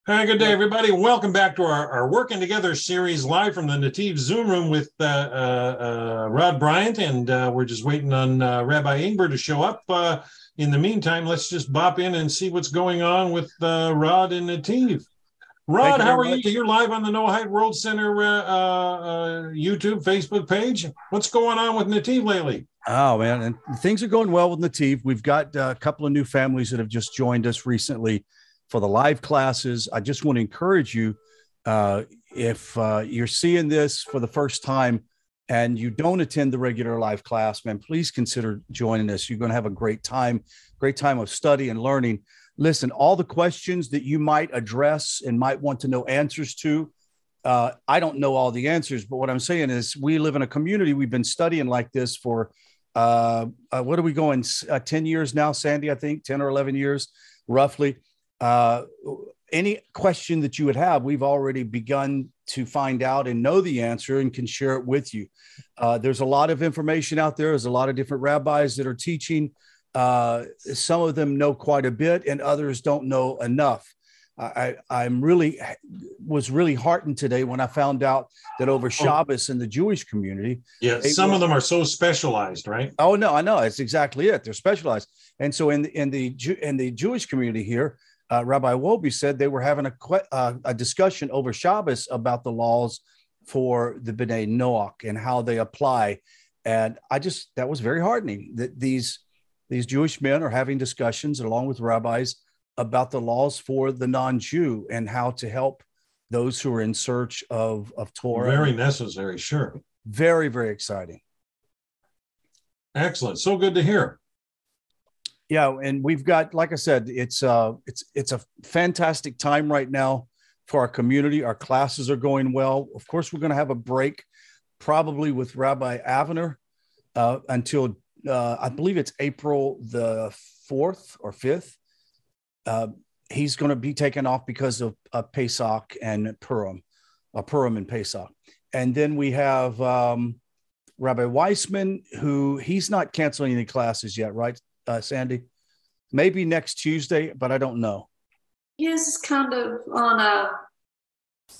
Hi, good day, everybody. Welcome back to our Working Together series live from the Nativ Zoom room with Rod Bryant. And we're just waiting on Rabbi Ingber to show up. In the meantime, let's just bop in and see what's going on with Rod and Nativ. Thank Rod, you how very are you? much. You're live on the Noahide World Center YouTube, Facebook page. What's going on with Nativ lately? Oh man, and things are going well with Nativ. We've got a couple of new families that have just joined us recently for the live classes. I just want to encourage you, uh, if you're seeing this for the first time and you don't attend the regular live class, man, please consider joining us. You're going to have a great time of study and learning. Listen, all the questions that you might address and might want to know answers to, I don't know all the answers, but what I'm saying is we live in a community. We've been studying like this for what are we going 10 years now, Sandy? I think 10 or 11 years roughly. uh, any question that you would have, we've already begun to find out and know the answer and can share it with you. There's a lot of information out there. There's a lot of different rabbis that are teaching. Some of them know quite a bit and others don't know enough. I'm really was really heartened today when I found out that over Oh, Shabbos in the Jewish community, yeah, they some were. of them are so specialized, right? Oh no, I know it's exactly it. They're specialized, and so in the Jewish community here, Rabbi Wolbe said they were having a discussion over Shabbos about the laws for the B'nai Noach and how they apply, and that was very heartening that these Jewish men are having discussions along with rabbis about the laws for the non-Jew and how to help those who are in search of Torah. Very And necessary, sure. very, very exciting. Excellent. So good to hear. Yeah, and we've got, like I said, it's a fantastic time right now for our community. Our classes are going well. Of course, we're going to have a break, probably with Rabbi Avener until I believe it's April the 4th or 5th. Uh, he's going to be taken off because of Pesach and Purim and Pesach. And then we have Rabbi Weissman, who he's not canceling any classes yet, right, Sandy? Maybe next Tuesday, but I don't know. Yes, it's kind of on a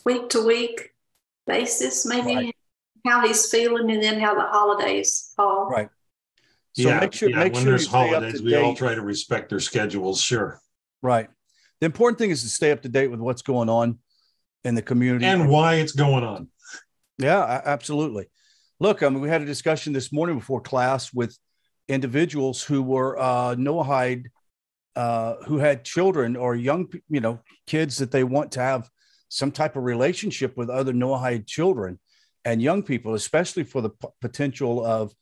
week to week basis, Right, maybe how he's feeling and then how the holidays fall. right. So Yeah, yeah. make When sure you there's stay up to holidays, we all date. try to respect their schedules, sure. Right. The important thing is to stay up to date with what's going on in the community. And why it's going on. Yeah, absolutely. Look, I mean, we had a discussion this morning before class with individuals who were Noahide, who had children or young, kids that they want to have some type of relationship with other Noahide children and young people, especially for the potential of,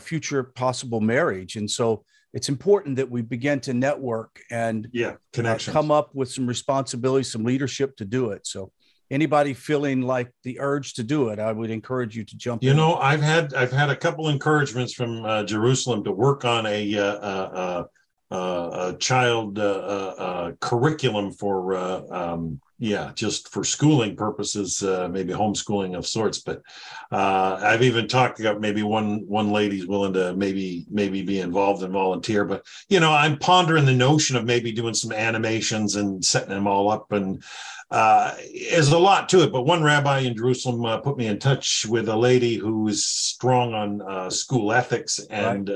future possible marriage. And so it's important that we begin to network and Yeah, come connections. up with some responsibility, some leadership to do it. So anybody feeling like the urge to do it, I would encourage you to jump You in. know, I've had a couple encouragements from Jerusalem to work on a child curriculum for yeah, just for schooling purposes, maybe homeschooling of sorts. But I've even talked about maybe one lady's willing to maybe be involved and volunteer. But I'm pondering the notion of maybe doing some animations and setting them all up. And there's a lot to it. But one rabbi in Jerusalem put me in touch with a lady who is strong on school ethics, Right.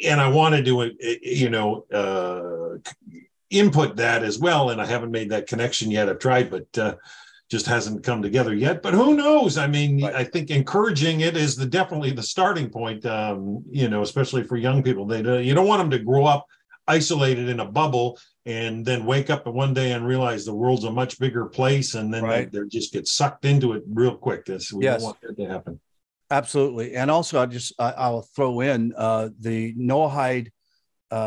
and I wanted to, input that as well. And I haven't made that connection yet. I've tried, but just hasn't come together yet. But who knows? I mean, Right. I think encouraging it is definitely the starting point. Especially for young people, you don't want them to grow up isolated in a bubble and then wake up one day and realize the world's a much bigger place, and then they Right. just get sucked into it real quick. We don't Yes. want that to happen. Absolutely. And also, I'll throw in the Noahide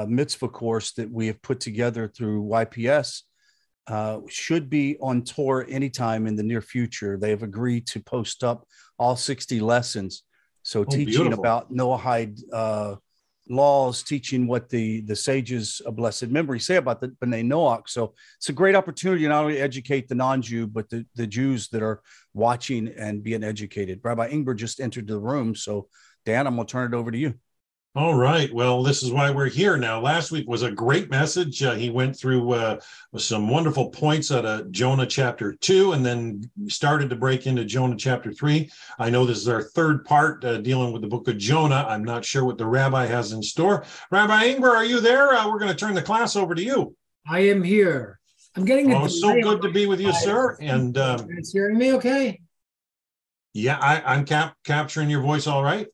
mitzvah course that we have put together through YPS should be on tour anytime in the near future. They have agreed to post up all 60 lessons. So Oh, teaching beautiful. about Noahide laws, teaching what the sages of blessed memory say about the B'nai Noach. So it's a great opportunity to not only educate the non-Jew, but the Jews that are watching and being educated. Rabbi Ingber just entered the room. So Dan, I'm going to turn it over to you. All right. Well, this is why we're here now. Last week was a great message. He went through some wonderful points out of Jonah chapter 2, and then started to break into Jonah chapter 3. I know this is our third part dealing with the book of Jonah. I'm not sure what the rabbi has in store. Rabbi Ingber, are you there? We're going to turn the class over to you. I am here. I'm getting a so good to be with you, sir. And it's hearing me okay? Yeah, I'm capturing your voice all right.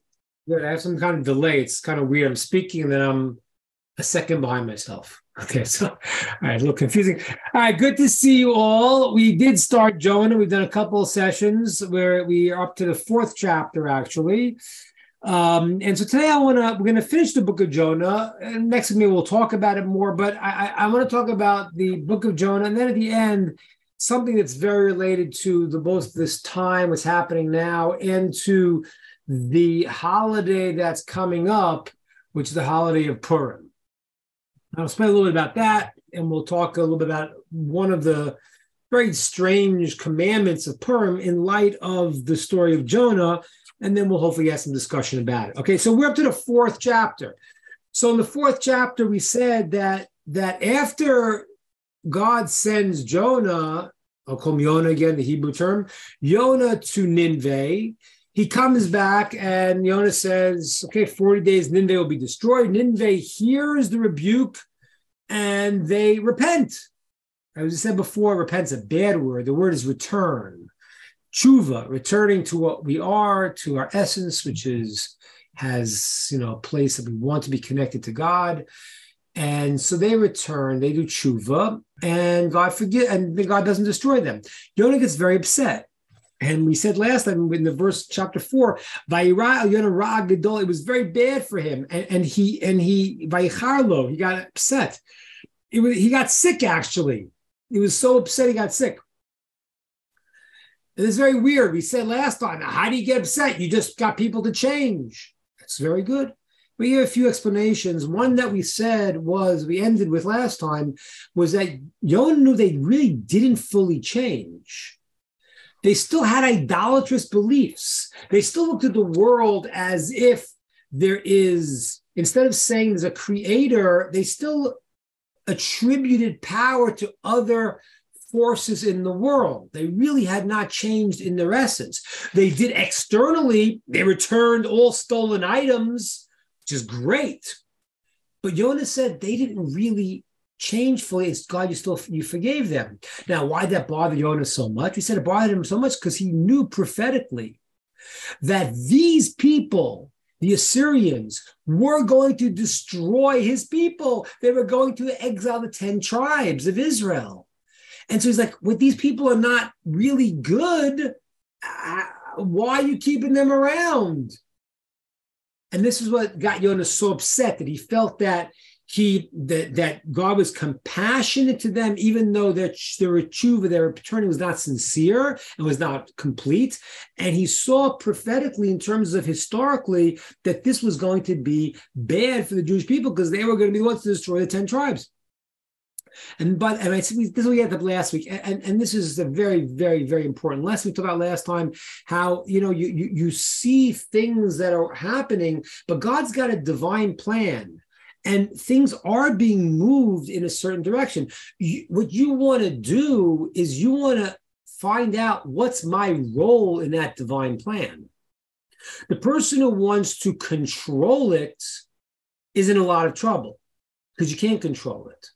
Good. I have some kind of delay. It's kind of weird. I'm speaking and then I'm a second behind myself. Okay, so all right, a little confusing. All right, good to see you all. We did start Jonah. We've done a couple of sessions where we are up to the 4th chapter, actually. And so today we're going to finish the book of Jonah. And next week we'll talk about it more. But I want to talk about the book of Jonah, and then at the end, something that's very related to both this time, what's happening now, and to the holiday that's coming up, which is the holiday of Purim. I'll explain a little bit about that, and we'll talk a little bit about one of the very strange commandments of Purim in light of the story of Jonah, and then we'll hopefully have some discussion about it. Okay, so we're up to the 4th chapter. So in the 4th chapter, we said that after God sends Jonah, I'll call him Yonah again, the Hebrew term, Yonah to Nineveh, he comes back and Yonah says, okay, 40 days, Nineveh will be destroyed. Nineveh hears the rebuke and they repent. As I said before, repent's a bad word. The word is return. Tshuva, returning to what we are, to our essence, which has a place that we want to be connected to God. And so they return, they do tshuva, and then God doesn't destroy them. Yonah gets very upset. And we said last time in the verse chapter 4, Vayira Yonah Ra Gadol, it was very bad for him. And he Vayicharlo, he got upset. He got sick, actually. He was so upset he got sick. It is very weird. We said last time, how do you get upset? You just got people to change. That's very good. We have a few explanations. One that we ended with last time, was that Yonah knew they really didn't fully change. They still had idolatrous beliefs. They still looked at the world as if there is, instead of saying there's a creator, they still attributed power to other forces in the world. They really had not changed in their essence. They did externally, they returned all stolen items, which is great. But Yonah said they didn't really change fully. It's God, you forgave them. Now, why did that bother Yonah so much? We said it bothered him so much because he knew prophetically that these people, the Assyrians, were going to destroy his people. They were going to exile the 10 tribes of Israel. And so he's like, well, these people are not really good. Why are you keeping them around? And this is what got Yonah so upset, that he felt that that God was compassionate to them, even though their tshuva, their returning was not sincere and was not complete. And he saw prophetically, in terms of historically, that this was going to be bad for the Jewish people because they were going to be the ones to destroy the 10 tribes. And I said, this is what we had last week, and this is a very, very, very important lesson. We talked about last time how you see things that are happening, but God's got a divine plan. And things are being moved in a certain direction. What you want to do is you want to find out, what's my role in that divine plan? The person who wants to control it is in a lot of trouble because you can't control it.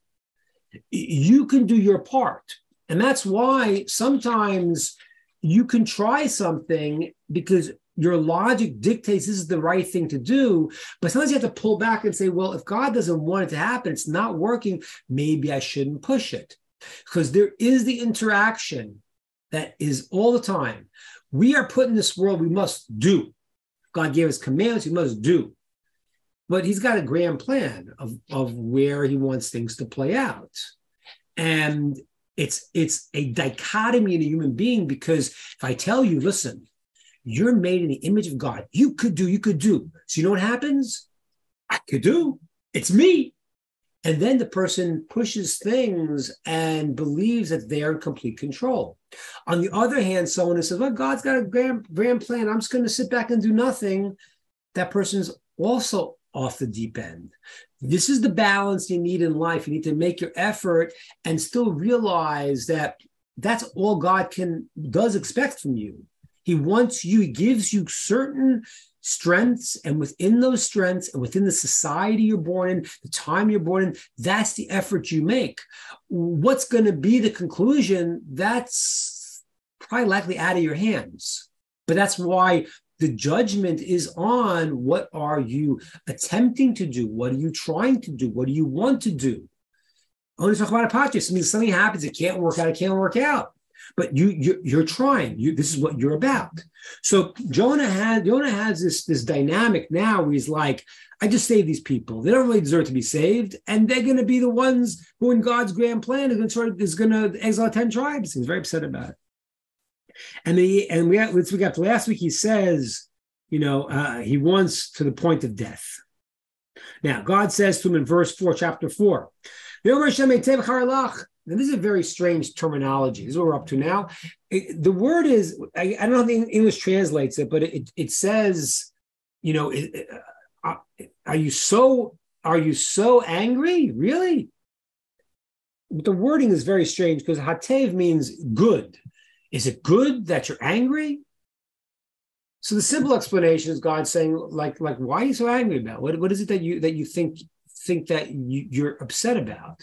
You can do your part. And that's why sometimes you can try something because your logic dictates this is the right thing to do, but sometimes you have to pull back and say, well, if God doesn't want it to happen, it's not working, maybe I shouldn't push it. Because there is the interaction that is all the time. We are put in this world, we must do. God gave us commands, we must do. But he's got a grand plan of where he wants things to play out. And it's a dichotomy in a human being, because if I tell you, listen, you're made in the image of God. You could do. So you know what happens? I could do. It's me. And then the person pushes things and believes that they're in complete control. On the other hand, someone who says, well, God's got a grand plan, I'm just going to sit back and do nothing. That person's also off the deep end. This is the balance you need in life. You need to make your effort and still realize that that's all God does expect from you. He wants you, he gives you certain strengths, and within those strengths and within the society you're born in, the time you're born in, that's the effort you make. What's going to be the conclusion? That's probably likely out of your hands. But that's why the judgment is on what are you attempting to do? What are you trying to do? What do you want to do? I want to talk about apatris. I mean, something happens, it can't work out. But you're trying. This is what you're about. So Jonah has this dynamic now where he's like, I just saved these people. They don't really deserve to be saved, and they're going to be the ones who, in God's grand plan, is going to exile 10 tribes. He's very upset about it. And we got to last week. He says, he wants to the point of death. Now God says to him in verse 4, chapter 4. Now, this is a very strange terminology. This is what we're up to now. The word is, I don't know how the English translates it, but it says, are you so angry? Really? But the wording is very strange because hatev means good. Is it good that you're angry? So the simple explanation is God saying, like, why are you so angry about? What is it that you think that you're upset about?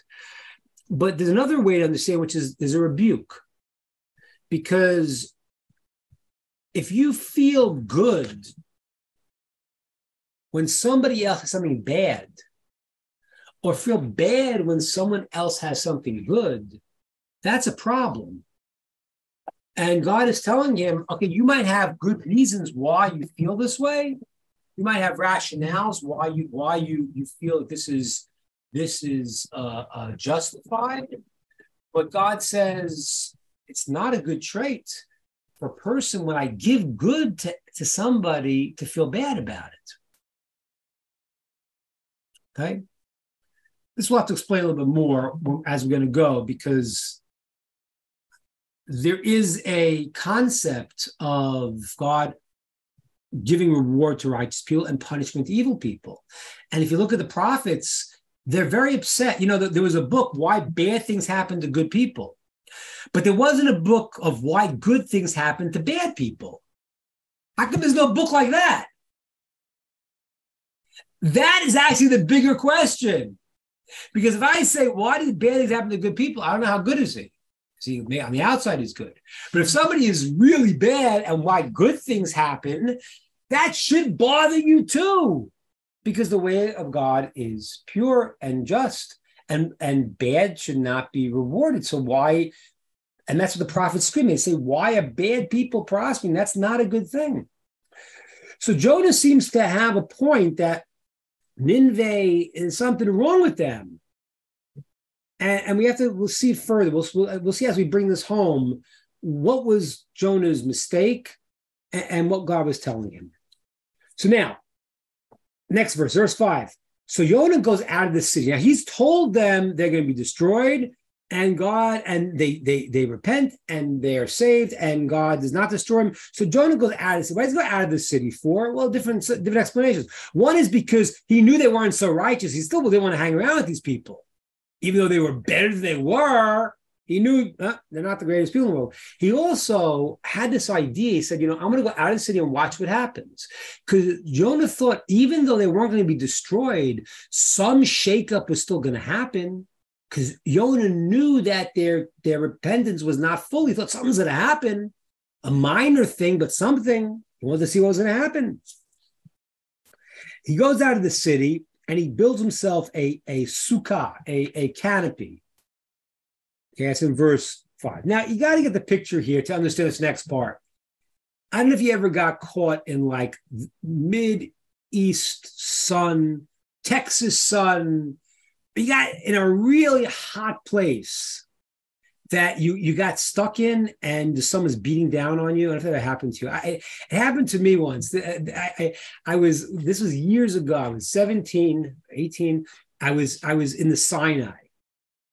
But there's another way to understand, which is a rebuke. Because if you feel good when somebody else has something bad, or feel bad when someone else has something good, that's a problem. And God is telling him, okay, you might have good reasons why you feel this way. You might have rationales why you feel that this is justified. But God says it's not a good trait for a person when I give good to somebody to feel bad about it. Okay? This we'll have to explain a little bit more as we're going to go, because there is a concept of God giving reward to righteous people and punishment to evil people. And if you look at the prophets, they're very upset. There was a book, Why Bad Things Happen to Good People. But there wasn't a book of why good things happen to bad people. How come there's no book like that? That is actually the bigger question. Because if I say, why do bad things happen to good people? I don't know how good is he. See, on the outside, he's good. But if somebody is really bad and why good things happen, that should bother you too. Because the way of God is pure and just, and bad should not be rewarded. So why, and that's what the prophets scream. They say, why are bad people prospering? That's not a good thing. So Jonah seems to have a point that Nineveh is something wrong with them. And we'll see further. We'll see as we bring this home, what was Jonah's mistake and what God was telling him. So now, next verse 5. So Jonah goes out of the city. Now he's told them they're going to be destroyed, and they repent and they are saved, and God does not destroy them. So Jonah goes out of the city. Why does he go out of the city for? Well, different explanations. One is because he knew they weren't so righteous. He still didn't want to hang around with these people. Even though they were better than they were, he knew they're not the greatest people in the world. He also had this idea. He said, I'm going to go out of the city and watch what happens. Because Jonah thought, even though they weren't going to be destroyed, some shakeup was still going to happen. Because Jonah knew that their repentance was not full. He thought something's going to happen. A minor thing, but something. He wanted to see what was going to happen. He goes out of the city, and he builds himself a sukkah, a canopy. Okay, that's in verse 5. Now, you got to get the picture here to understand this next part. I don't know if you ever got caught in like Mid-East sun, Texas sun. You got in a really hot place that you got stuck in, and someone's beating down on you. I don't know if that happened to you. It happened to me once. This was years ago. I was 17, 18. I was in the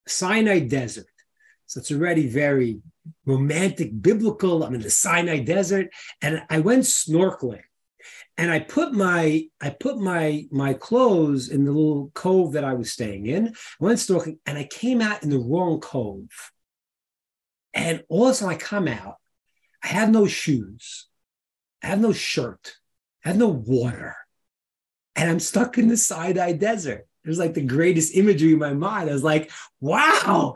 Sinai Desert. So it's already very romantic, biblical. I'm in the Sinai Desert, and I went snorkeling. And I put my clothes in the little cove that I was staying in. I went snorkeling, and I came out in the wrong cove. And all of a sudden I come out, I have no shoes, I have no shirt, I have no water, and I'm stuck in the Sinai desert. It was like the greatest imagery in my mind. I was like, wow,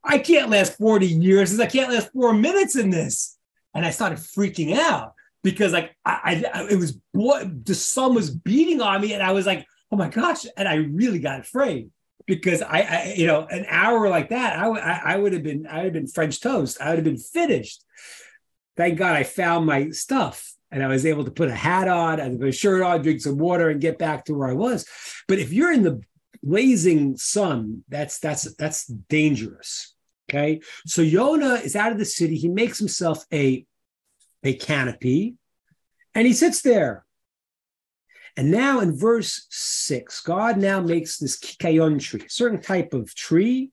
I can't last 40 years. I can't last 4 minutes in this. And I started freaking out because like the sun was beating on me, and I was like, oh my gosh. And I really got afraid because I an hour like that, I would have been French toast. I would have been finished. Thank God I found my stuff, and I was able to put a hat on, and put a shirt on, drink some water, and get back to where I was. But if you're in the blazing sun, that's dangerous. Okay, so Yonah is out of the city. He makes himself a canopy, and he sits there. And now in verse 6, God now makes this kikayon tree, a certain type of tree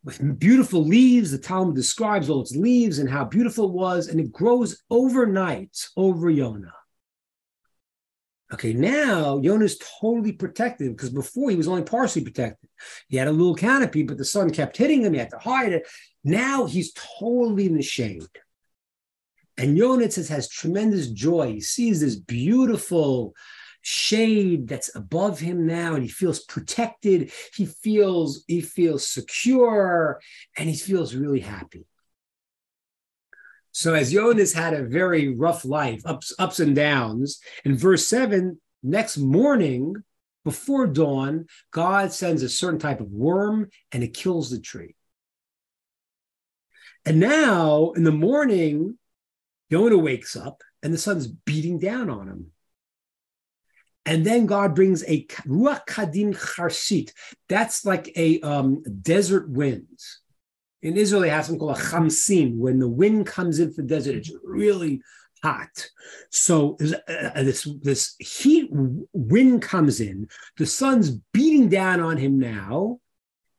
with beautiful leaves. The Talmud describes all its leaves and how beautiful it was, and it grows overnight over Yonah. Okay, now Yonah's totally protected, because before he was only partially protected. He had a little canopy, but the sun kept hitting him. He had to hide it. Now he's totally in the shade. And Yonah, it says, has tremendous joy. He sees this beautiful shade that's above him now, and he feels protected. He feels secure, and he feels really happy. So as Yonah's had a very rough life, ups and downs, in verse 7, next morning, before dawn, God sends a certain type of worm, and it kills the tree. And now, in the morning, Yonah wakes up, and the sun's beating down on him. And then God brings a ruach kadim charsit. That's like a desert wind. In Israel, they have something called a chamsin. When the wind comes into the desert, it's really hot. So this heat wind comes in. The sun's beating down on him now,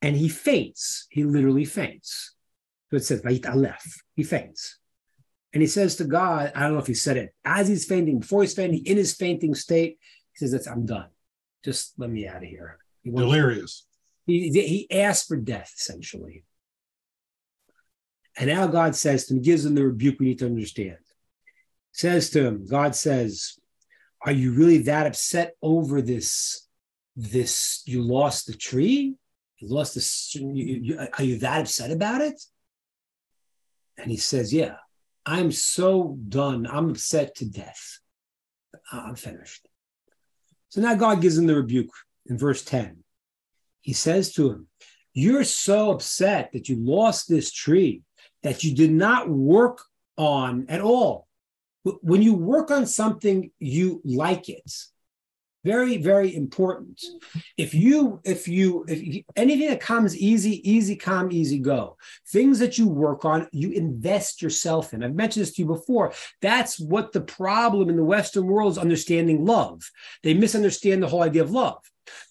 and he faints. He literally faints. So it says, Vayit Aleph. He faints. And he says to God, I don't know if he said it, as he's fainting, before he's fainting, in his fainting state, he says, I'm done. Just let me out of here. Delirious. He asked for death, essentially. And now God says to him, gives him the rebuke we need to understand. Says to him, God says, are you really that upset over this? You lost the tree? You lost this? Are you that upset about it? And he says, yeah. I'm so done. I'm upset to death. I'm finished. So now God gives him the rebuke in verse 10. He says to him, you're so upset that you lost this tree that you did not work on at all. When you work on something, you like it. Very, very important. If anything that comes easy come, easy go. Things that you work on, you invest yourself in. I've mentioned this to you before. That's what the problem in the Western world is, understanding love. They misunderstand the whole idea of love.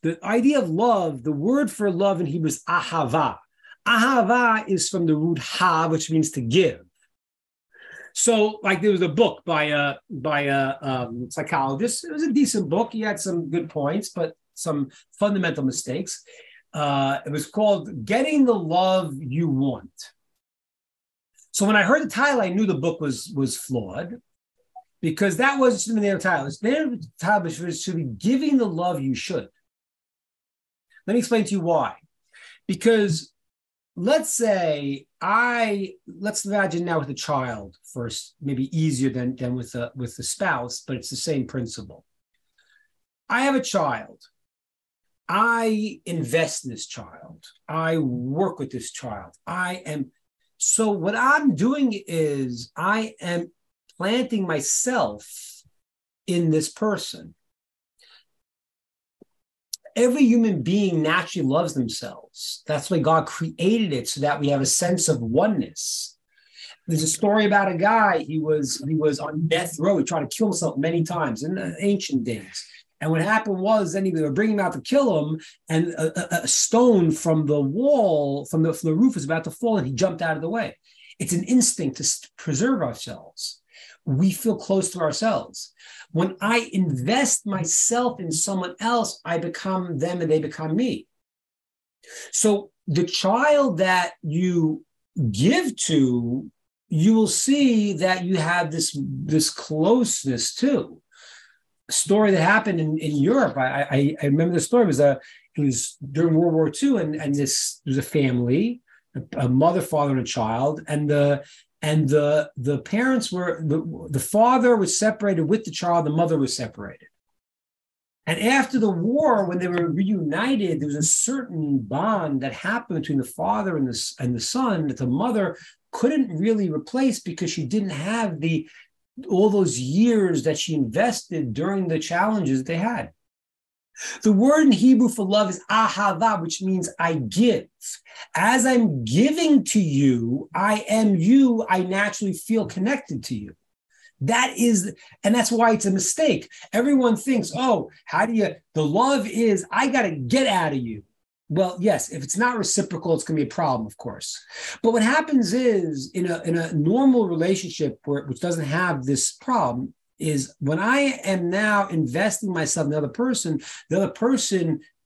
The idea of love, the word for love in Hebrew is ahava. Ahava is from the root ha, which means to give. So, like, there was a book by a psychologist. It was a decent book. He had some good points, but some fundamental mistakes. It was called "Getting the Love You Want." So, when I heard the title, I knew the book was flawed, because that wasn't the name of the title. The name of the title should be "Giving the Love You Should." Let me explain to you why. Because let's imagine now with a child first, maybe easier than with the spouse, but it's the same principle. I have a child. I invest in this child. I work with this child. So what I'm doing is I am planting myself in this person. Every human being naturally loves themselves. That's why God created it, so that we have a sense of oneness. There's a story about a guy, he was on death row. He tried to kill himself many times in the ancient days. And what happened was, then they were bringing him out to kill him, and a stone from the wall, from the roof, was about to fall, and he jumped out of the way. It's an instinct to preserve ourselves. we feel close to ourselves. When I invest myself in someone else, I become them and they become me. So the child that you give to, you will see that you have this closeness to. A story that happened in Europe. I remember the story. It was during World War II, and this was a family, a mother, father, and a child, and the parents were the father was separated with the child, the mother was separated. And after the war, when they were reunited, there was a certain bond that happened between the father and the son that the mother couldn't really replace because she didn't have all those years that she invested during the challenges that they had. The word in Hebrew for love is ahava, which means I give. As I'm giving to you, I am you, I naturally feel connected to you. And that's why it's a mistake. Everyone thinks, oh, the love is, I got to get out of you. Well, yes, if it's not reciprocal, it's going to be a problem, of course. But what happens is in a normal relationship which doesn't have this problem is when I am now investing myself in the other person,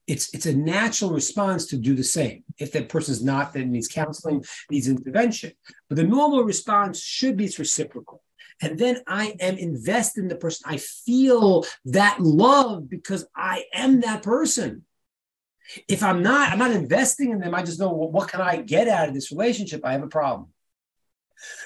it's a natural response to do the same. If that person is not, then needs counseling, needs intervention. But the normal response should be it's reciprocal. And then I am invested in the person. I feel that love because I am that person. If I'm not investing in them. I just know, well, what can I get out of this relationship? I have a problem.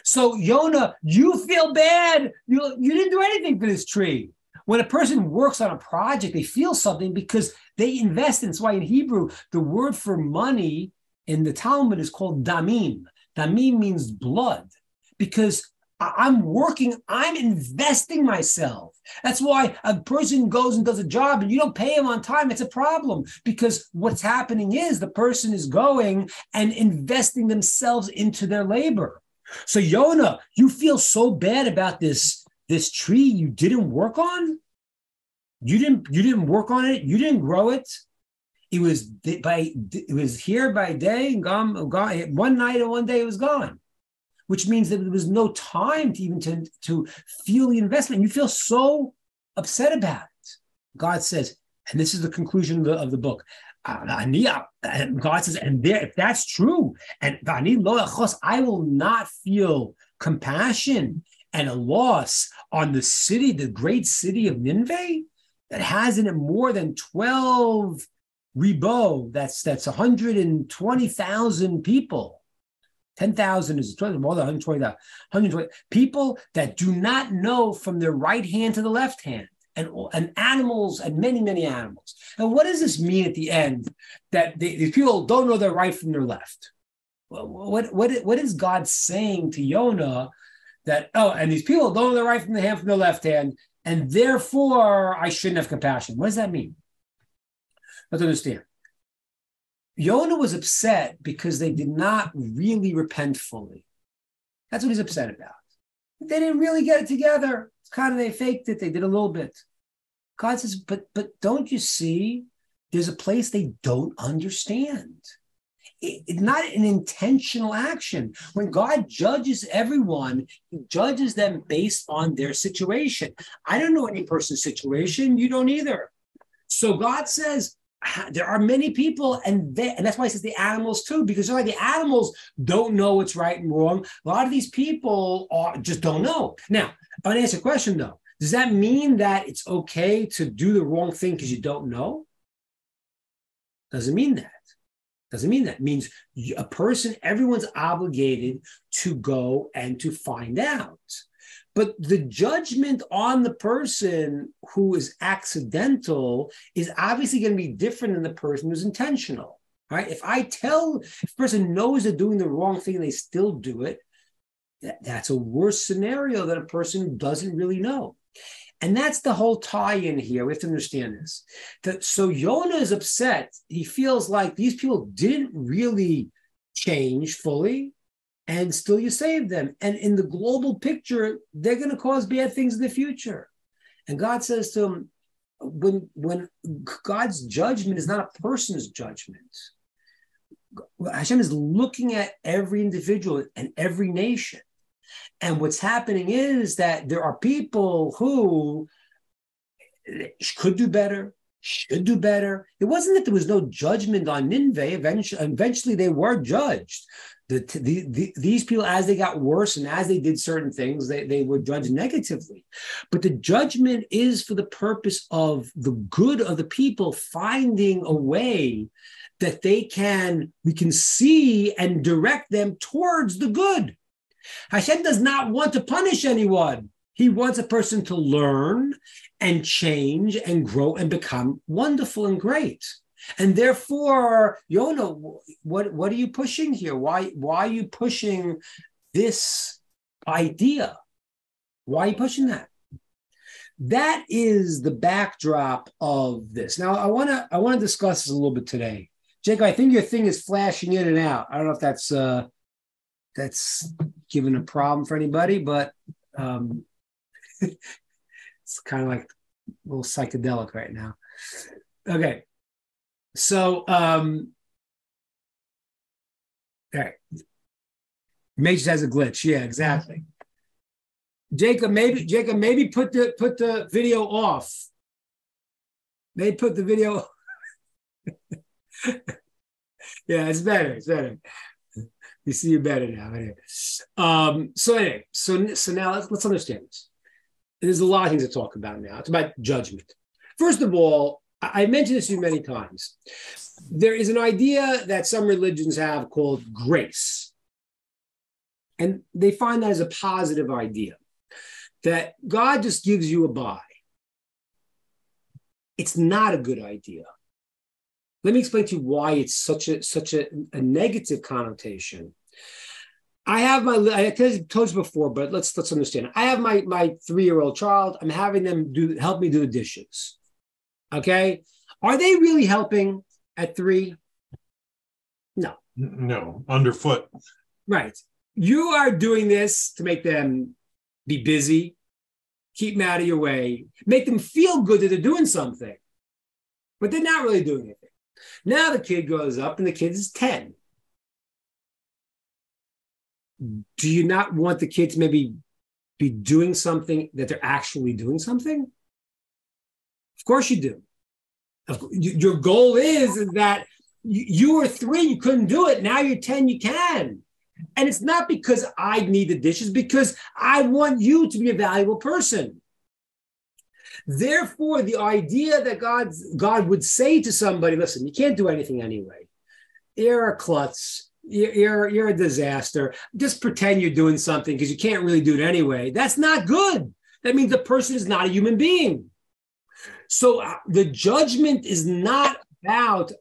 So Yonah, you feel bad. You didn't do anything for this tree. When a person works on a project, they feel something because they invest in. That's why in Hebrew, the word for money in the Talmud is called damim. Damim means blood, because I'm working, I'm investing myself. That's why a person goes and does a job and you don't pay him on time. It's a problem, because what's happening is the person is going and investing themselves into their labor. So Yonah, you feel so bad about this tree you didn't work on? You didn't work on it. You didn't grow it. It was here by day and gone one night and one day it was gone. Which means that there was no time to feel the investment. You feel so upset about it. God says, and this is the conclusion of the book. God says, if that's true, and I will not feel compassion and a loss on the city, the great city of Nineveh, that has in it more than 12 ribo. That's 120,000 people. 10,000 is more than 120 people that do not know from their right hand to the left hand, and animals, and many, many animals. And what does this mean at the end, that these people don't know their right from their left? Well, what is God saying to Yonah that, and these people don't know their right from their left hand, and therefore I shouldn't have compassion? What does that mean? Let's understand. Yonah was upset because they did not really repent fully. That's what he's upset about. They didn't really get it together. It's kind of, they faked it. They did a little bit. God says, but don't you see? There's a place they don't understand. It's not an intentional action. When God judges everyone, he judges them based on their situation. I don't know any person's situation. You don't either. So God says, there are many people, and that's why he says the animals too, because like the animals don't know what's right and wrong. A lot of these people just don't know. Now, I want to answer a question though. Does that mean that it's okay to do the wrong thing because you don't know? Doesn't mean that. Doesn't mean that. It means a person, everyone's obligated to go and to find out. But the judgment on the person who is accidental is obviously going to be different than the person who's intentional, right? If a person knows they're doing the wrong thing and they still do it, that's a worse scenario than a person who doesn't really know. And that's the whole tie-in here. We have to understand this. So Yonah is upset. He feels like these people didn't really change fully, and still you save them. And in the global picture, they're going to cause bad things in the future. And God says to him, when God's judgment is not a person's judgment, Hashem is looking at every individual and every nation. And what's happening is that there are people who could do better, should do better. It wasn't that there was no judgment on Nineveh. Eventually they were judged. These people, as they got worse and as they did certain things, they were judged negatively. But the judgment is for the purpose of the good of the people finding a way that we can see and direct them towards the good. Hashem does not want to punish anyone. He wants a person to learn and change and grow and become wonderful and great. And therefore, Yonah, what are you pushing here? Why are you pushing this idea? Why are you pushing that? That is the backdrop of this. Now, I want to discuss this a little bit today. Jacob, I think your thing is flashing in and out. I don't know if that's given a problem for anybody, but it's kind of like a little psychedelic right now. Okay. So, all right. Matrix has a glitch. Yeah, exactly. Jacob, maybe put the video off. Maybe put the video. Yeah, it's better. It's better. You see you better now. Anyway. So now let's understand this. There's a lot of things to talk about now. It's about judgment. First of all, I mentioned this to you many times. There is an idea that some religions have called grace. And they find that as a positive idea, that God just gives you a bye. It's not a good idea. Let me explain to you why it's such a negative connotation. I told you before, but let's understand. I have my 3-year-old child. I'm having them help me do the dishes. Okay. Are they really helping at 3? No. No, underfoot. Right. You are doing this to make them be busy, keep them out of your way, make them feel good that they're doing something, but they're not really doing anything. Now the kid grows up and the kid is 10. Do you not want the kid to maybe be doing something that they're actually doing something? Of course you do. Your goal is that you were 3, you couldn't do it. Now you're 10, you can. And it's not because I need the dishes, because I want you to be a valuable person. Therefore, the idea that God would say to somebody, listen, you can't do anything anyway. You're a klutz. You're a disaster. Just pretend you're doing something because you can't really do it anyway. That's not good. That means the person is not a human being. So the judgment is not about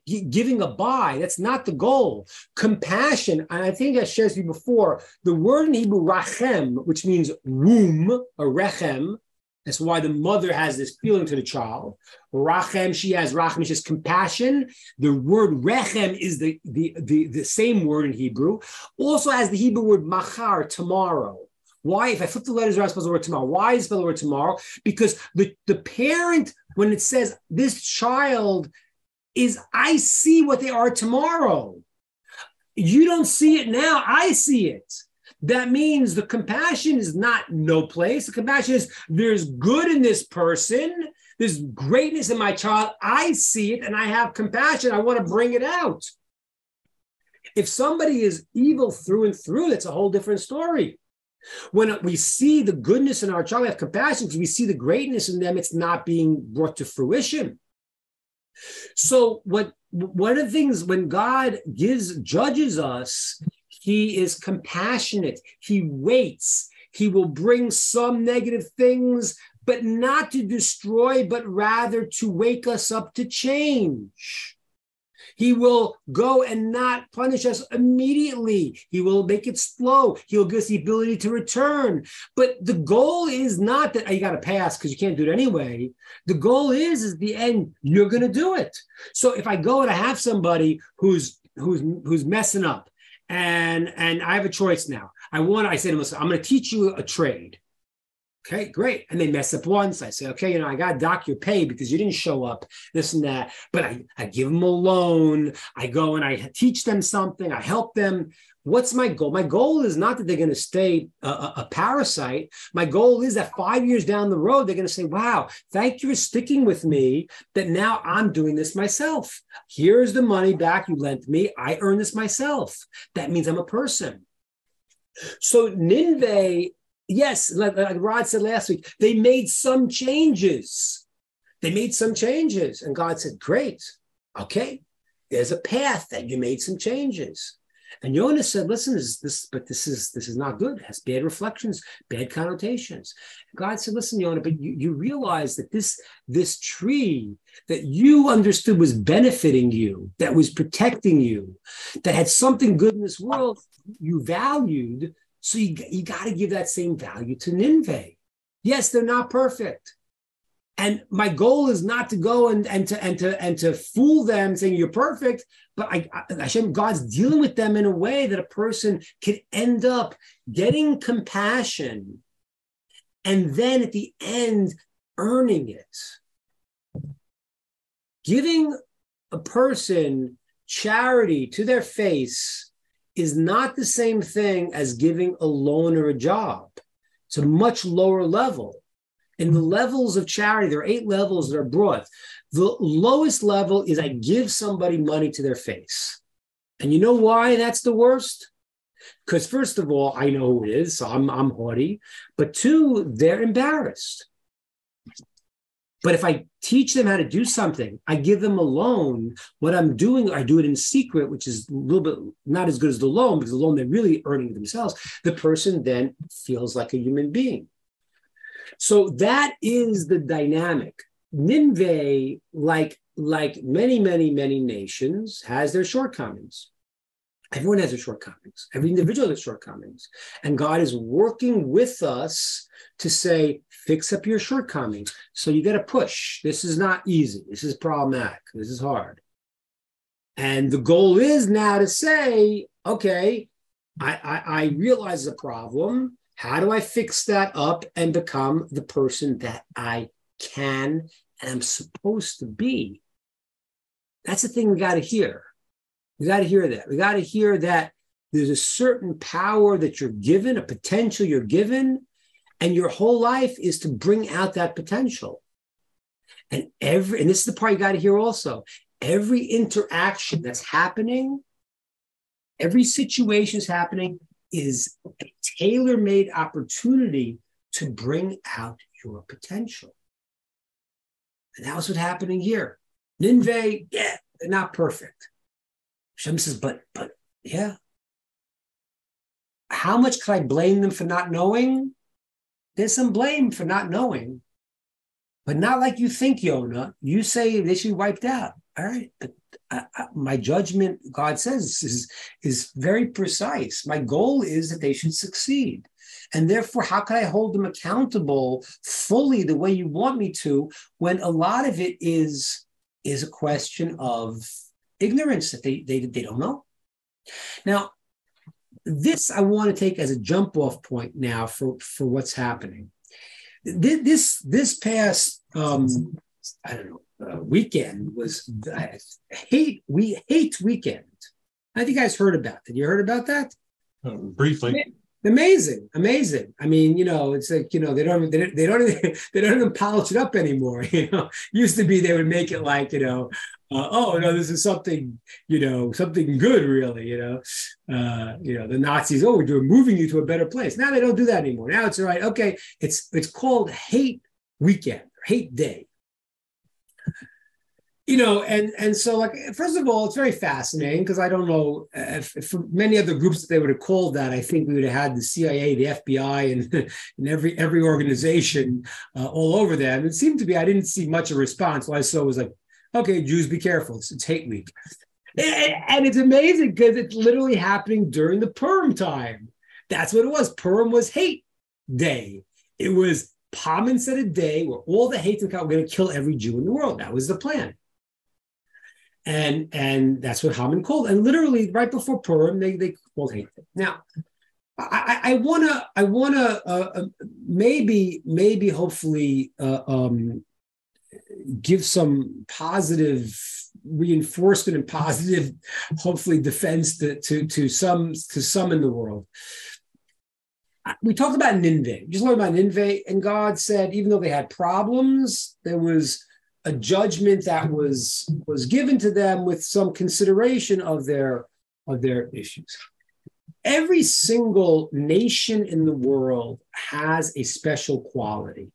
giving a bye. That's not the goal. Compassion, and I think I shared with you before, the word in Hebrew, rachem, which means womb, or rechem. That's why the mother has this feeling to the child. Rachem, she has rachem, which is compassion. The word rechem is the same word in Hebrew. Also has the Hebrew word machar, tomorrow. Why? If I flip the letters around, I spell the word tomorrow. Why is spell the word tomorrow? Because the parent, when it says this child is, I see what they are tomorrow. You don't see it now. I see it. That means the compassion is not no place. The compassion is there's good in this person. There's greatness in my child. I see it and I have compassion. I want to bring it out. If somebody is evil through and through, that's a whole different story. When we see the goodness in our child, we have compassion because we see the greatness in them. It's not being brought to fruition. So one of the things when God judges us, he is compassionate. He waits. He will bring some negative things, but not to destroy, but rather to wake us up to change. He will go and not punish us immediately. He will make it slow. He'll give us the ability to return. But the goal is not that you got to pass because you can't do it anyway. The goal is the end, you're going to do it. So if I go and I have somebody who's messing up, and I have a choice now. I say to them, listen, I'm going to teach you a trade. Okay, great. And they mess up once. I say, okay, I got to dock your pay because you didn't show up, this and that. But I give them a loan. I go and I teach them something. I help them. What's my goal? My goal is not that they're going to stay a parasite. My goal is that 5 years down the road, they're going to say, wow, thank you for sticking with me, that now I'm doing this myself. Here's the money back you lent me. I earned this myself. That means I'm a person. So Nineveh, yes, like Rod said last week, they made some changes. And God said, great, okay, there's a path that you made some changes. And Yonah said, listen, this is not good. It has bad reflections, bad connotations. And God said, listen, Yonah, but you realize that this tree that you understood was benefiting you, that was protecting you, that had something good in this world, you valued. So you got to give that same value to Nineveh. Yes, they're not perfect. And my goal is not to go and to fool them saying you're perfect, but Hashem, God's dealing with them in a way that a person could end up getting compassion and then at the end earning it. Giving a person charity to their face is not the same thing as giving a loan or a job. It's a much lower level. In the levels of charity, there are 8 levels that are brought. The lowest level is I give somebody money to their face. And you know why that's the worst? Because first of all, I know who it is, so I'm haughty. But 2, they're embarrassed. But if I teach them how to do something, I give them a loan, what I'm doing, I do it in secret, which is a little bit not as good as the loan, because the loan they're really earning themselves. The person then feels like a human being. So that is the dynamic. Nineveh, like many, many, many nations, has their shortcomings. Everyone has their shortcomings. Every individual has shortcomings. And God is working with us to say, fix up your shortcomings. So you got to push. This is not easy. This is problematic. This is hard. And the goal is now to say, okay, I realize the problem. How do I fix that up and become the person that I can and I'm supposed to be? That's the thing we got to hear. We got to hear that. We got to hear that there's a certain power that you're given, a potential you're given, and your whole life is to bring out that potential. And this is the part you got to hear also. Every interaction that's happening, every situation is happening, is a tailor-made opportunity to bring out your potential. And that was what's happening here. Nineveh, yeah, they're not perfect. Hashem says, but yeah. How much could I blame them for not knowing? There's some blame for not knowing, but not like you think, Yonah. You say they should be wiped out. All right, but my judgment, God says, is very precise. My goal is that they should succeed. And therefore, how can I hold them accountable fully the way you want me to, when a lot of it is a question of ignorance, that they don't know? Now, this I want to take as a jump-off point now for what's happening. This past, I don't know, weekend was hate weekend. I think you guys heard about that. You heard about that? Briefly. Amazing. I mean, it's like, they don't even polish it up anymore. Used to be they would make it like, oh no, this is something, something good, really. The Nazis, we're moving you to a better place. Now they don't do that anymore. Now it's all right. Okay, it's called Hate Weekend, or Hate Day. And so, like, first of all, it's very fascinating, because I don't know if for many other groups that they would have called that, I think we would have had the CIA, the FBI, and every organization all over them. It seemed to be, I didn't see much of a response. What I saw was like, okay, Jews, be careful. It's Hate Week. And it's amazing because it's literally happening during the Purim time. That's what it was. Purim was Hate Day. It was Haman set a day where all the hate and we're going to kill every Jew in the world. That was the plan. And that's what Haman called. And literally right before Purim, they called Hate Day. Now, I wanna hopefully give some positive reinforcement and positive, hopefully, defense to some in the world. We talked about Nineveh. Just learned about Nineveh, and God said, even though they had problems, there was a judgment that was given to them with some consideration of their issues. Every single nation in the world has a special quality.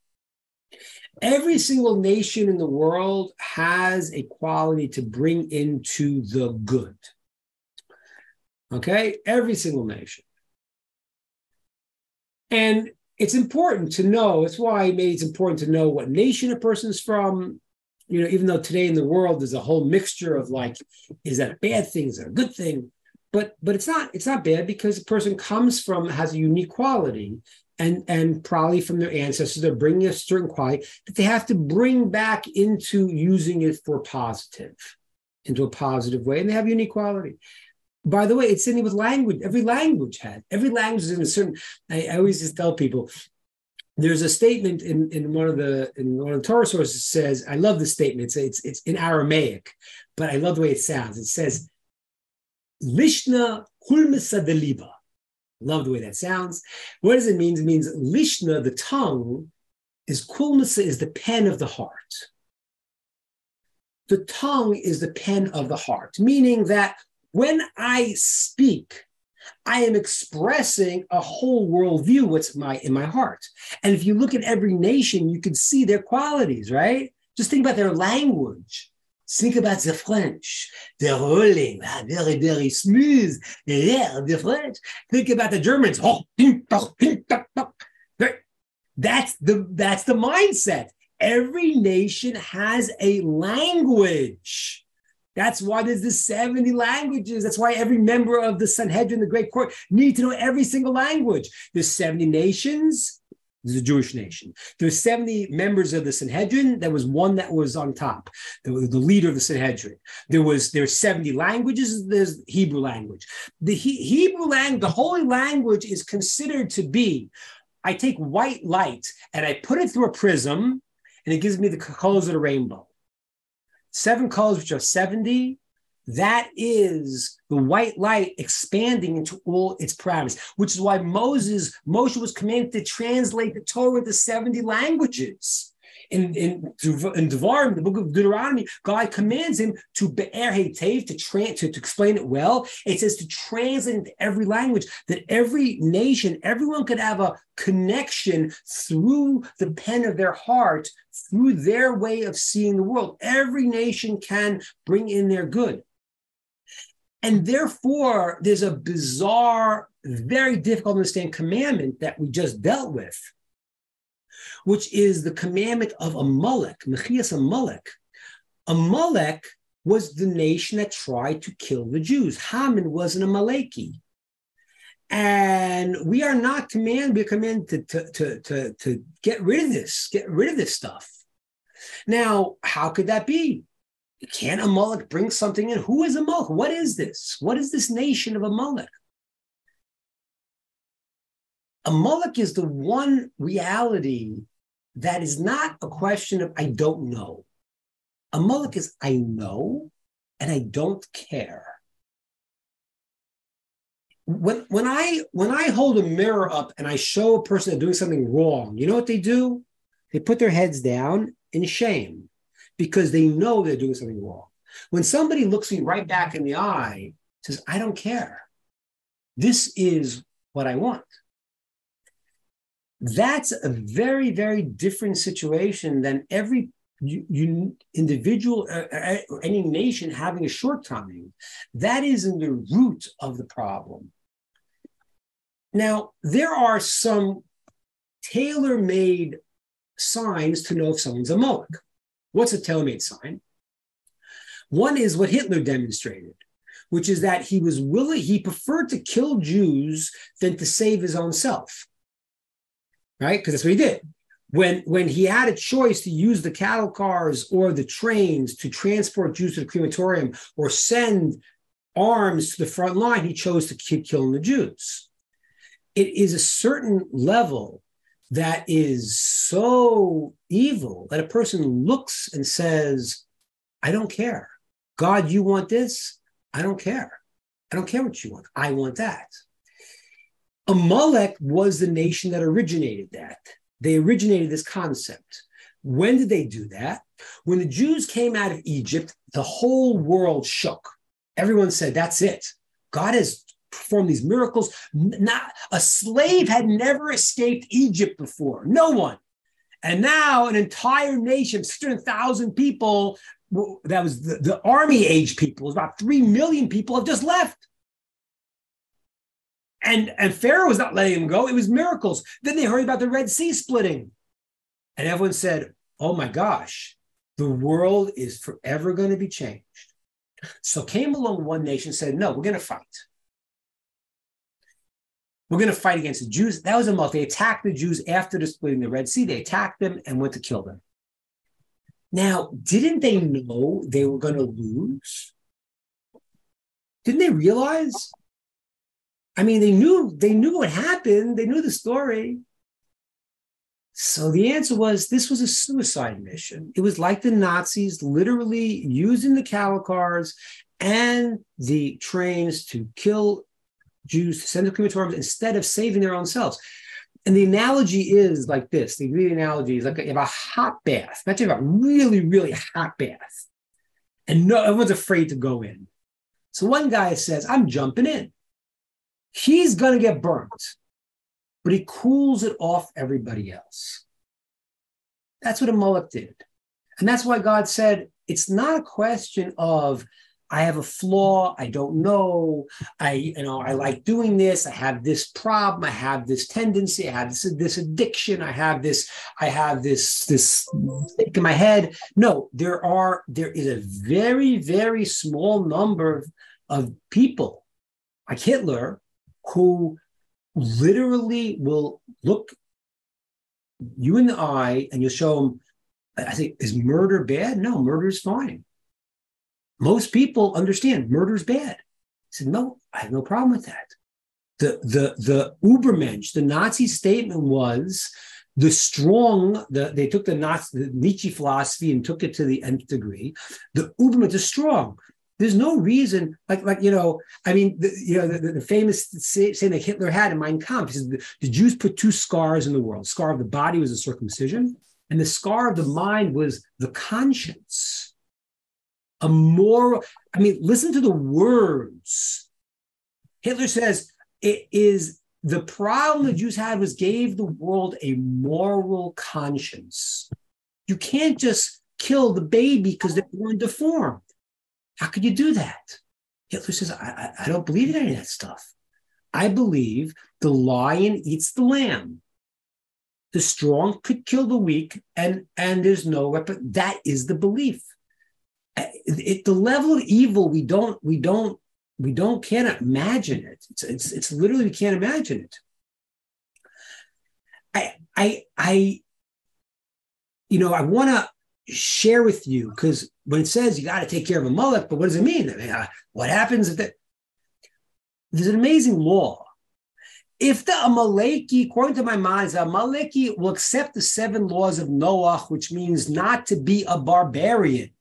Every single nation in the world has a quality to bring into the good. Okay? Every single nation. And it's important to know, that's why maybe it's important to know what nation a person's from. You know, even though today in the world there's a whole mixture of like, is that a bad thing? Is that a good thing? But it's not bad, because a person has a unique quality, and probably from their ancestors, they're bringing a certain quality that they have to bring back into using it for positive, into a positive way, and they have unique quality. By the way, it's same with language. Every language is in a certain. I always just tell people, there's a statement in one of the Torah sources that says, I love this statement. It's in Aramaic, but I love the way it sounds. It says, Lishna kulmisa deliba. Love the way that sounds. What does it mean? It means Lishna, the tongue, kulmisa is the pen of the heart. The tongue is the pen of the heart, meaning that when I speak, I am expressing a whole worldview, what's in my heart. And if you look at every nation, you can see their qualities, right? Just think about their language. Think about the French. They're rolling, very, very smooth. Yeah, the French. Think about the Germans. That's the mindset. Every nation has a language. That's why there's the 70 languages. That's why every member of the Sanhedrin, the Great Court, need to know every single language. There's 70 nations. There's a Jewish nation. There's 70 members of the Sanhedrin. There was one that was on top, the leader of the Sanhedrin. There's 70 languages. There's Hebrew language. The Hebrew language, the holy language, is considered to be, I take white light and I put it through a prism, and it gives me the colors of the rainbow. 7 colors, which are 70, that is the white light expanding into all its parameters, which is why Moshe was commanded to translate the Torah into 70 languages. In Devarim, the book of Deuteronomy, God commands him to be'er heitev, to explain it well. It says to translate into every language, that every nation, everyone could have a connection through the pen of their heart, through their way of seeing the world. Every nation can bring in their good. And therefore, there's a bizarre, very difficult to understand commandment that we just dealt with, which is the commandment of Amalek, Mechias Amalek. Amalek was the nation that tried to kill the Jews. Haman was an Amaleki. And we are not commanded, we're commanded to get rid of this stuff. Now, how could that be? Can Amalek bring something in? Who is Amalek? What is this? What is this nation of Amalek? Amalek is the one reality that is not a question of I don't know. Amalek is I know and I don't care. When I hold a mirror up and I show a person doing something wrong, you know what they do? They put their heads down in shame because they know they're doing something wrong. When somebody looks me right back in the eye, says, I don't care. This is what I want. That's a very, very different situation than every individual or any nation having a shortcoming. That is in the root of the problem. Now, there are some tailor-made signs to know if someone's a Amalek. What's a tailor-made sign? One is what Hitler demonstrated, which is that he preferred to kill Jews than to save his own self, right? Because that's what he did. When he had a choice to use the cattle cars or the trains to transport Jews to the crematorium or send arms to the front line, he chose to keep killing the Jews. It is a certain level that is so evil that a person looks and says, I don't care. God, you want this? I don't care. I don't care what you want. I want that. Amalek was the nation that originated that. They originated this concept. When did they do that? When the Jews came out of Egypt, the whole world shook. Everyone said, that's it. God has performed these miracles. Not a slave had never escaped Egypt before. No one. And now an entire nation, 600,000 people, that was the army age people, about 3 million people have just left. And Pharaoh was not letting them go. It was miracles. Then they heard about the Red Sea splitting. And everyone said, oh my gosh, the world is forever going to be changed. So came along one nation and said, no, we're going to fight. We're going to fight against the Jews. That was a month. They attacked the Jews after the splitting the Red Sea. They attacked them and went to kill them. Now, didn't they know they were going to lose? Didn't they realize? I mean, they knew what happened. They knew the story. So the answer was, this was a suicide mission. It was like the Nazis literally using the cattle cars and the trains to kill Jews, to send them to crematoriums instead of saving their own selves. And the analogy is like this. The analogy is like you have a hot bath. Imagine a really, really hot bath. And no, everyone's afraid to go in. So one guy says, I'm jumping in. He's going to get burnt, but he cools it off everybody else. That's what Amalek did. And that's why God said, it's not a question of, I have a flaw, I don't know, I like doing this, I have this problem, I have this tendency, I have this addiction, I have this stick in my head. No, there is a very, very small number of people like Hitler who literally will look you in the eye and you'll show them, I think, is murder bad? No, murder is fine. Most people understand murder's bad. I said, no, I have no problem with that. The Übermensch, the Nazi statement was the strong, they took the Nietzsche philosophy and took it to the nth degree. The Übermensch is strong. There's no reason, the famous saying that Hitler had in Mein Kampf, he says the Jews put two scars in the world. The scar of the body was the circumcision, and the scar of the mind was the conscience. A moral, listen to the words. Hitler says, it is the problem the Jews had was gave the world a moral conscience. You can't just kill the baby because they're born deformed. How could you do that? Hitler says, I don't believe in any of that stuff. I believe the lion eats the lamb. The strong could kill the weak, and there's no weapon. That is the belief. The level of evil we cannot imagine it. It's literally we can't imagine it. I want to share with you, because when it says you got to take care of Amalek, but what does it mean? What happens if there's an amazing law. If the Amaleki, according to my mind, the Amaleki will accept the 7 laws of Noah, which means not to be a barbarian,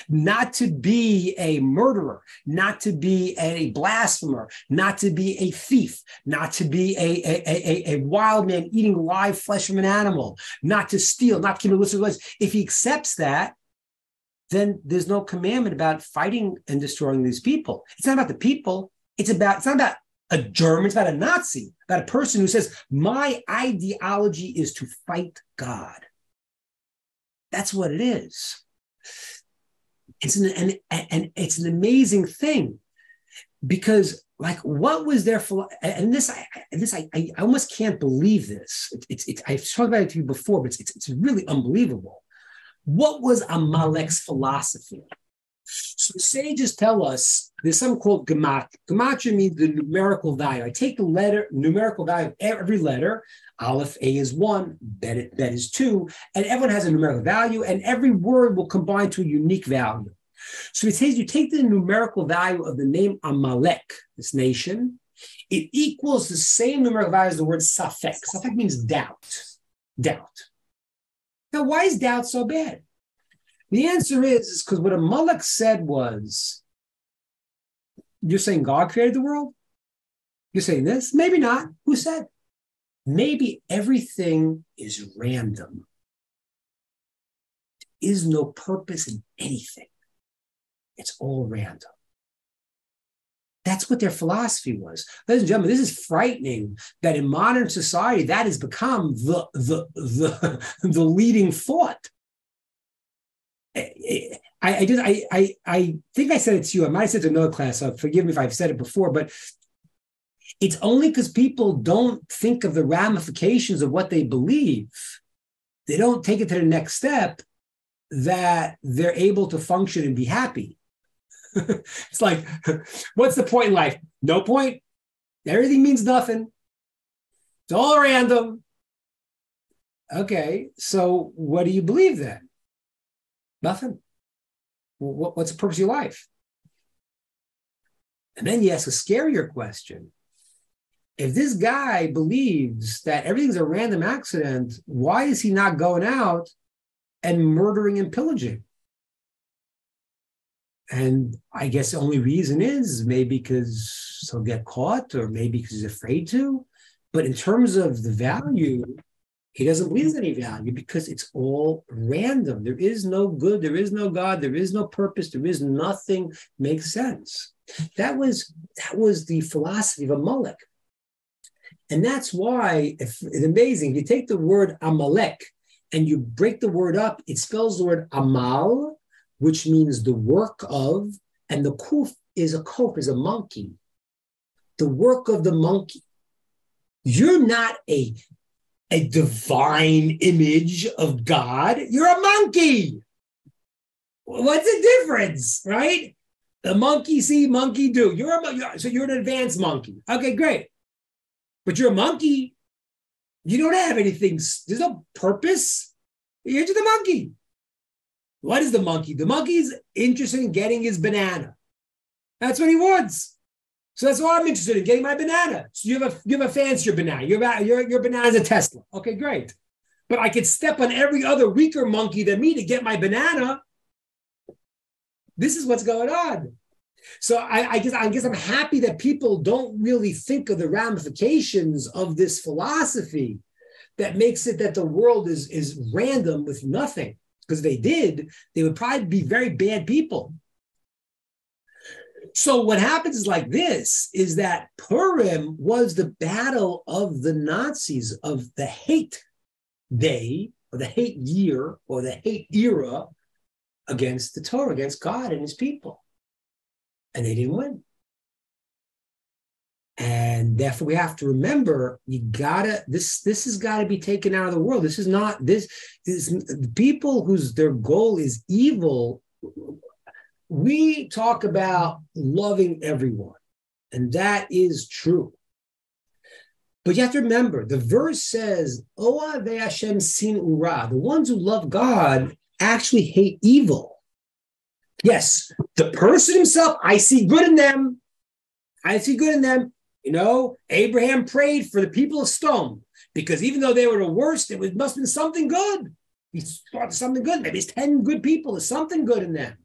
not to be a murderer, not to be a blasphemer, not to be a thief, not to be a wild man eating live flesh from an animal, not to steal, not to keep illicit relations. If he accepts that, then there's no commandment about fighting and destroying these people. It's not about the people. It's not about a German. It's about a Nazi, about a person who says, my ideology is to fight God. That's what it is. It's an amazing thing, because what was there for? And I almost can't believe this. I've talked about it to you before, but it's really unbelievable. What was Amalek's philosophy? So the sages tell us there's something called gematria. Gematria means the numerical value. I take the numerical value of every letter. Aleph, A is 1, Bet is 2, and everyone has a numerical value, and every word will combine to a unique value. So it says you take the numerical value of the name Amalek, this nation, it equals the same numerical value as the word Safek. Safek means doubt. Doubt. Now, why is doubt so bad? The answer is because what Amalek said was, you're saying God created the world? You're saying this? Maybe not. Who said? Maybe everything is random. There is no purpose in anything. It's all random. That's what their philosophy was. Ladies and gentlemen, this is frightening that in modern society, that has become the leading thought. I think I said it to you. I might have said it to another class, so forgive me if I've said it before, but it's only because people don't think of the ramifications of what they believe. They don't take it to the next step that they're able to function and be happy. It's like, what's the point in life? No point. Everything means nothing. It's all random. Okay, so what do you believe then? Nothing. What's the purpose of your life? And then you ask a scarier question. If this guy believes that everything's a random accident, why is he not going out and murdering and pillaging? And I guess the only reason is maybe because he'll get caught or maybe because he's afraid to. But in terms of the value, he doesn't believe there's any value because it's all random. There is no good. There is no God. There is no purpose. There is nothing makes sense. That was the philosophy of Amalek. And that's why it's amazing. You take the word Amalek and you break the word up, it spells the word Amal, which means the work of, and the kuf is a monkey. The work of the monkey. You're not a divine image of God. You're a monkey. What's the difference, right? The monkey see, monkey do. So you're an advanced monkey. Okay, great. But you're a monkey. You don't have anything. There's no purpose. You're just a monkey. What is the monkey? The monkey's interested in getting his banana. That's what he wants. So that's what I'm interested in, getting my banana. So you have a fancier banana. Your banana's a Tesla. Okay, great. But I could step on every other weaker monkey than me to get my banana. This is what's going on. So I guess I'm happy that people don't really think of the ramifications of this philosophy that makes it that the world is random with nothing. Because if they did, they would probably be very bad people. So what happens is like this, is that Purim was the battle of the Nazis, of the hate day, or the hate year, or the hate era against the Torah, against God and his people. And they didn't win. And therefore we have to remember, this has got to be taken out of the world. This is not, this people their goal is evil. We talk about loving everyone, and that is true. But you have to remember, the verse says, Ohavei Hashem sin ura. The ones who love God actually hate evil. Yes, the person himself, I see good in them. I see good in them. You know, Abraham prayed for the people of Sodom because even though they were the worst, must have been something good. He thought something good. Maybe it's 10 good people. There's something good in them.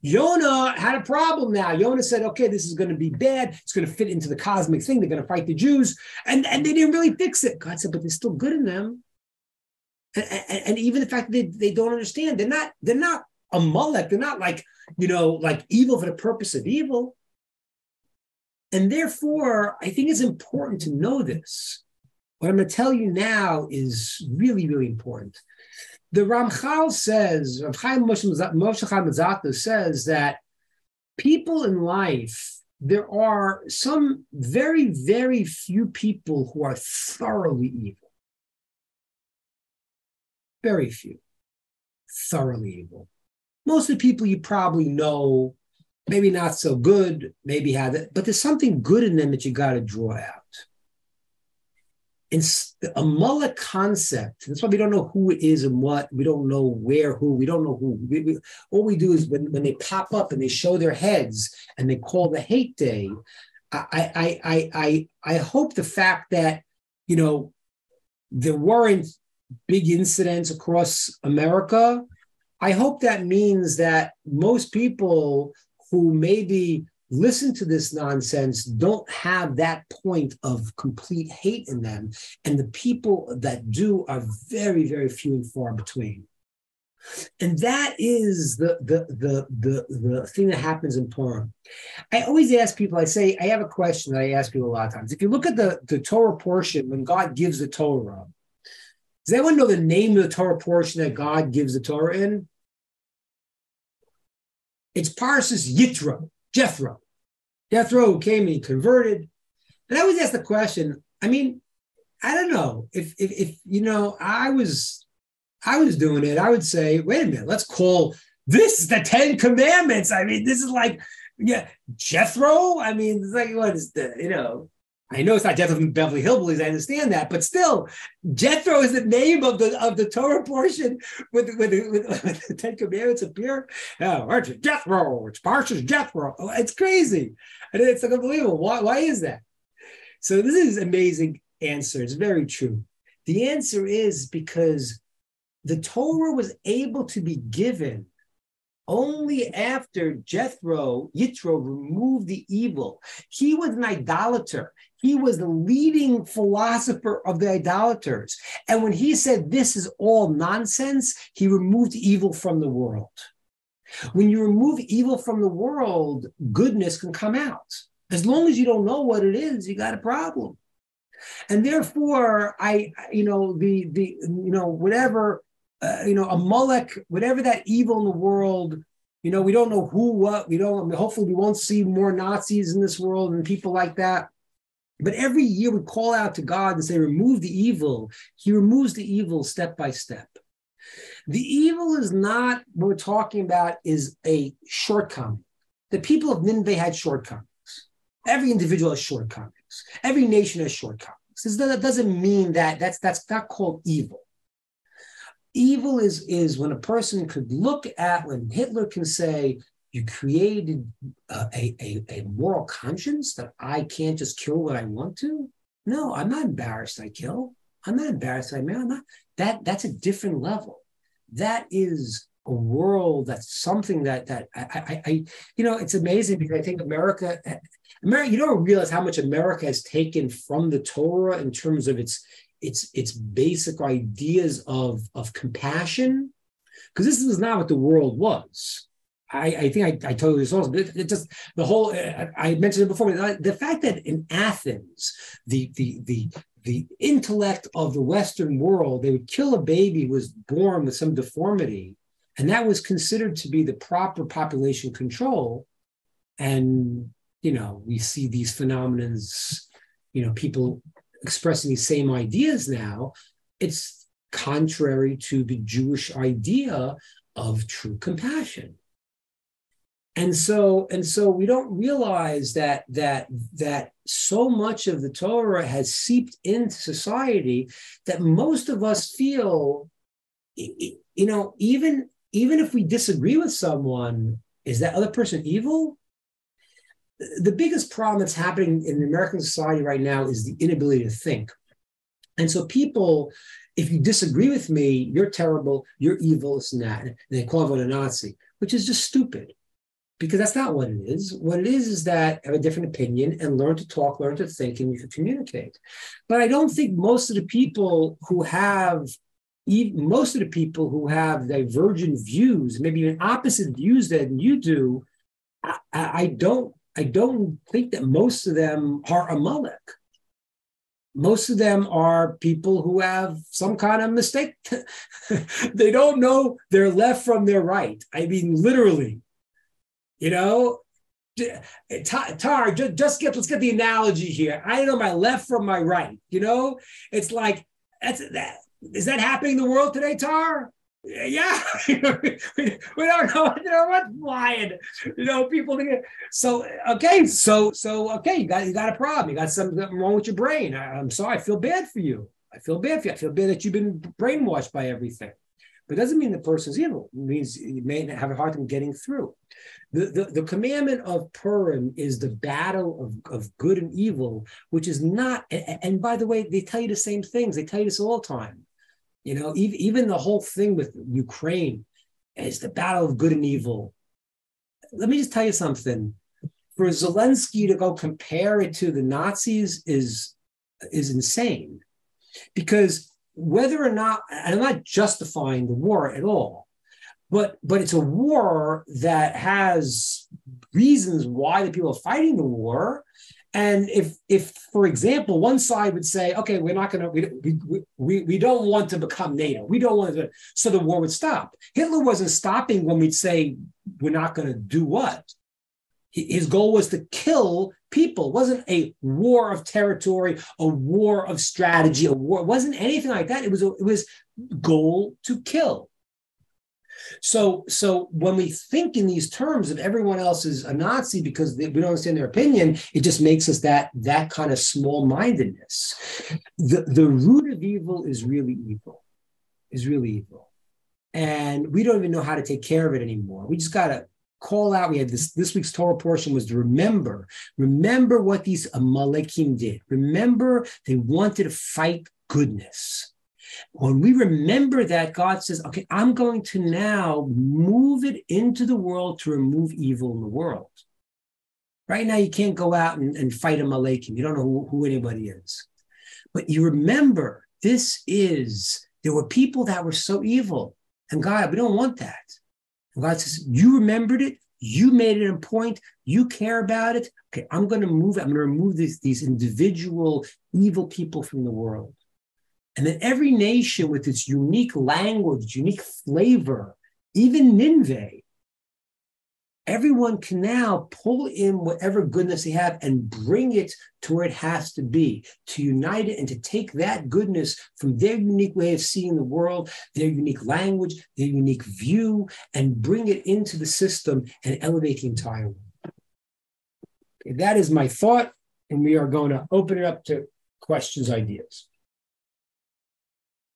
Jonah had a problem now. Jonah said, okay, this is going to be bad. It's going to fit into the cosmic thing. They're going to fight the Jews. And they didn't really fix it. God said, but there's still good in them. And even the fact that they don't understand, they're not Amalek. They're not like evil for the purpose of evil. And therefore, I think it's important to know this. What I'm going to tell you now is really, really important. The Ramchal says, Rav Chaim Moshe Chaim Luzzatto says that people in life, there are some very, very few people who are thoroughly evil. Very few. Thoroughly evil. Most of the people you probably know, maybe not so good, maybe have it, but there's something good in them that you got to draw out. In the Amalek concept, that's why we don't know who it is and what, we don't know where, who, we don't know who. All we do is when they pop up and they show their heads and they call the hate day, I hope the fact that, there weren't big incidents across America, I hope that means that most people who maybe listen to this nonsense don't have that point of complete hate in them. And the people that do are very, very few and far between. And that is the thing that happens in Purim. I always ask people, I have a question that I ask people a lot of times. If you look at the Torah portion, when God gives the Torah, does anyone know the name of the Torah portion that God gives the Torah in? It's Parshas Yitro, Jethro. Jethro who came and he converted. And I always ask the question, I mean, I don't know, if I was doing it, I would say, wait a minute, let's call this the Ten Commandments. I mean, this is like, Jethro? I mean, it's like, what is the, I know it's not Jethro from Beverly Hillbillies, I understand that, but still, Jethro is the name of the Torah portion with the Ten Commandments appear. Oh, it's Jethro, it's Parshas Jethro. It's crazy. And it's like unbelievable. Why is that? So this is an amazing answer. It's very true. The answer is because the Torah was able to be given only after Yitro removed the evil. He was an idolater. He was the leading philosopher of the idolaters. And when he said, this is all nonsense, he removed evil from the world. When you remove evil from the world, goodness can come out. As long as you don't know what it is, you got a problem. And therefore, whatever, Amalek, whatever that evil in the world, we don't know who, what, hopefully we won't see more Nazis in this world and people like that. But every year we call out to God and say, remove the evil. He removes the evil step by step. The evil is not, what we're talking about is a shortcoming. The people of Nineveh had shortcomings. Every individual has shortcomings. Every nation has shortcomings. That doesn't mean that's not called evil. Evil is when a person could look at, when Hitler can say, you created a moral conscience that I can't just kill what I want to. No, I'm not embarrassed I kill. I'm not embarrassed I may. I'm not. That's a different level. That is a world, that's something that I it's amazing because I think America, you don't realize how much America has taken from the Torah in terms of its basic ideas of compassion, because this is not what the world was. I think I told you this also. It just the whole. I mentioned it before. The fact that in Athens, the intellect of the Western world, they would kill a baby who was born with some deformity, and that was considered to be the proper population control. And we see these phenomena. People expressing these same ideas now. It's contrary to the Jewish idea of true compassion. And so we don't realize that so much of the Torah has seeped into society that most of us feel, even if we disagree with someone, is that other person evil? The biggest problem that's happening in American society right now is the inability to think. And so people, if you disagree with me, you're terrible, you're evil, this and that, and they call everyone a Nazi, which is just stupid. Because that's not what it is. What it is that have a different opinion and learn to talk, learn to think, and you can communicate. But I don't think most of the people who have divergent views, maybe even opposite views than you do, I don't think that most of them are Amalek. Most of them are people who have some kind of mistake. They don't know their left from their right. I mean, literally. Tar, let's get the analogy here. I know my left from my right. It's like is that happening in the world today, Tar? Yeah, we don't know what's flying. People think so. Okay, so okay, you got a problem. You got something wrong with your brain. I'm sorry. I feel bad for you. I feel bad that you've been brainwashed by everything. But it doesn't mean the person's evil. It means you may have a hard time getting through. The commandment of Purim is the battle of good and evil, which is not, and by the way, they tell you the same things. They tell you this all the time. Even the whole thing with Ukraine, It's the battle of good and evil. Let me just tell you something. For Zelensky to go compare it to the Nazis is insane. Because whether or not, and I'm not justifying the war at all, but it's a war that has reasons why the people are fighting the war. And if for example, one side would say, okay, we're not going to, we don't want to become NATO. We don't want to, so the war would stop. Hitler wasn't stopping when we'd say, we're not going to do what? His goal was to kill people. It wasn't a war of territory, a war of strategy, a war. It wasn't anything like that. It was goal to kill. So when we think in these terms of everyone else is a Nazi because we don't understand their opinion, it just makes us that kind of small-mindedness. The root of evil is really evil, And we don't even know how to take care of it anymore. We just got to call out. We had this week's Torah portion was to remember what these Amalekim did. Remember, they wanted to fight goodness. When we remember that, God says, okay, I'm going to now move it into the world to remove evil in the world. Right now, you can't go out and fight Amalekim. You don't know who anybody is. But you remember, there were people that were so evil. And God, we don't want that. And God says, you remembered it. You made it a point. You care about it. Okay, I'm going to remove these individual evil people from the world. And then every nation with its unique language, unique flavor, even Nineveh, everyone can now pull in whatever goodness they have and bring it to where it has to be, to unite it and to take that goodness from their unique way of seeing the world, their unique language, their unique view, and bring it into the system and elevate the entire world. Okay, that is my thought, and we are going to open it up to questions, ideas.